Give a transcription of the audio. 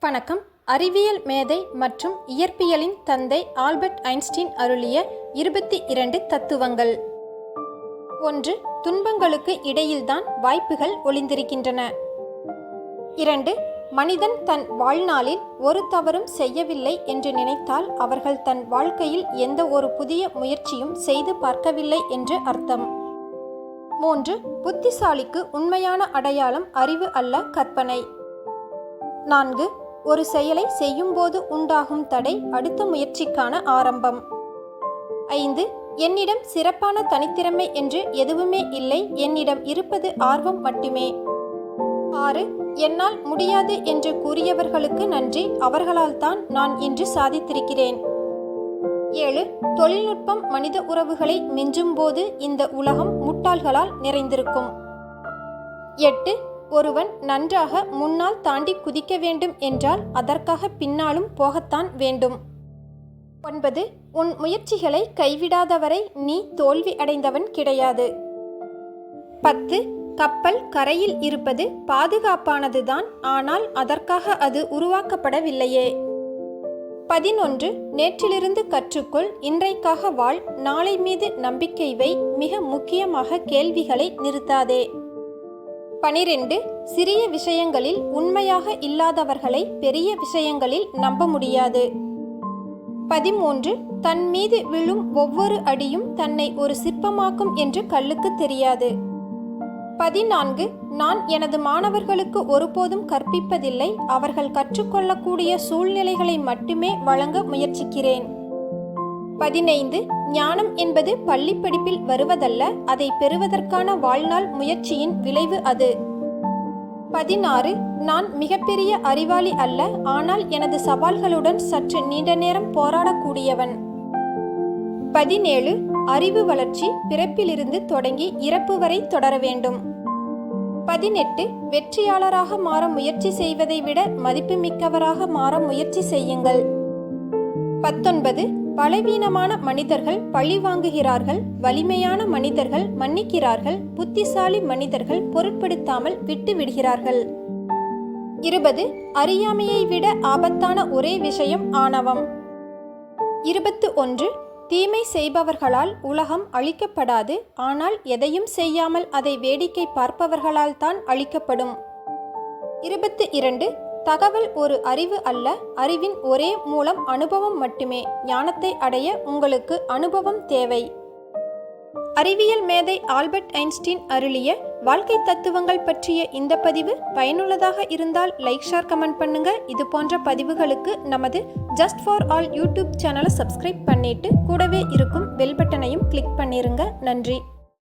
வணக்கம். அறிவியல் மேதை மற்றும் இயற்பியலின் தந்தை ஆல்பர்ட் ஐன்ஸ்டீன் அருளிய 22 தத்துவங்கள். 1. துன்பங்களுக்கு இடையில்தான் வாய்ப்புகள் ஒளிந்திருக்கின்றன. 2. மனிதன் தன் வாழ்நாளில் ஒரு தவறும் செய்யவில்லை என்று நினைத்தால் அவர்கள் தன் வாழ்க்கையில் எந்த ஒரு புதிய முயற்சியும் செய்து பார்க்கவில்லை என்று அர்த்தம். 3. புத்திசாலிக்கு உண்மையான அடையாளம் அறிவு அல்ல, கற்பனை. 4. ஒரு செயலை செய்யும்போது உண்டாகும் தடை அடுத்த முயற்சிக்கான ஆரம்பம். 5. என்னிடம் சிறப்பான தனித்திறமை என்று எதுவுமே இல்லை, என்னிடம் இருப்பது ஆர்வம் மட்டுமே. 6. என்னால் முடியாது என்று கூறியவர்களுக்கு நன்றி, அவர்களால் தான் நான் இன்று சாதித்திருக்கிறேன். 7. தொழில்நுட்பம் மனித உறவுகளை மிஞ்சும் போது இந்த உலகம் முட்டாள்களால் நிறைந்திருக்கும். 8. ஒருவன் நன்றாக முன்னால் தாண்டி குதிக்க வேண்டும் என்றால் அதற்காக பின்னாலும் போகத்தான் வேண்டும். 9. உன் முயற்சிகளை கைவிடாதவரை நீ தோல்வி அடைந்தவன் கிடையாது. 10. கப்பல் கரையில் இருப்பது பாதுகாப்பானதுதான், ஆனால் அதற்காக அது உருவாக்கப்படவில்லையே. 11. நேற்றிலிருந்து கற்றுக்கொள், இன்றைக்காக வாழ், நாளை மீது நம்பிக்கை வை, மிக முக்கியமாக கேள்விகளை நிறுத்தாதே. 12. சிறிய விஷயங்களில் உண்மையாக இல்லாதவர்களை பெரிய விஷயங்களில் நம்ப முடியாது. 13. தன் மீது விழும் ஒவ்வொரு அடியும் தன்னை ஒரு சிற்பமாக்கும் என்று கல்லுக்கு தெரியாது. 14. நான் எனது மாணவர்களுக்கு ஒருபோதும் கற்பிப்பதில்லை, அவர்கள் கற்றுக்கொள்ளக்கூடிய சூழ்நிலைகளை மட்டுமே வழங்க முயற்சிக்கிறேன். 15. ஞானம் என்பது பள்ளி படிப்பில் வருவதல்ல, அதை பெறுவதற்கான வாழ்நாள் முயற்சியின் விளைவு அது. 16. நான் மிகப்பெரிய அறிவாளி அல்ல, ஆனால் எனது சவால்களுடன் சற்று நீண்ட நேரம் போராடக்கூடியவன். 17. அறிவு வளர்ச்சி பிறப்பிலிருந்து தொடங்கி இறப்பு வரை தொடர வேண்டும். 18. வெற்றியாளராக மாற முயற்சி செய்வதை விட மதிப்புமிக்கவராக மாற முயற்சி செய்யுங்கள். 19. பலவீனமான மனிதர்கள் பழி வாங்குகிறார்கள், வலிமையான மனிதர்கள் மன்னிக்கிறார்கள், புத்திசாலி மனிதர்கள் பொருட்படுத்தாமல் விட்டு விடுகிறார்கள். 20. அறியாமையை விட ஆபத்தான ஒரே விஷயம் ஆணவம். 21. தீமை செய்பவர்களால் உலகம் அழிக்கப்படாது, ஆனால் எதையும் செய்யாமல் அதை வேடிக்கை பார்ப்பவர்களால் தான் அழிக்கப்படும். 22. தகவல் ஒரு அறிவு அல்ல, அறிவின் ஒரே மூலம் அனுபவம் மட்டுமே. ஞானத்தை அடைய உங்களுக்கு அனுபவம் தேவை. அறிவியல் மேதை ஆல்பர்ட் ஐன்ஸ்டீன் அருளிய வாழ்க்கை தத்துவங்கள் பற்றிய இந்த பதிவு பயனுள்ளதாக இருந்தால் லைக், ஷேர், கமெண்ட் பண்ணுங்க. இது போன்ற பதிவுகளுக்கு நமது ஜஸ்ட் ஃபார் ஆல் யூடியூப் சேனலை சப்ஸ்கிரைப் பண்ணிட்டு கூடவே இருக்கும் பெல் பட்டனையும் கிளிக் பண்ணிருங்க. நன்றி.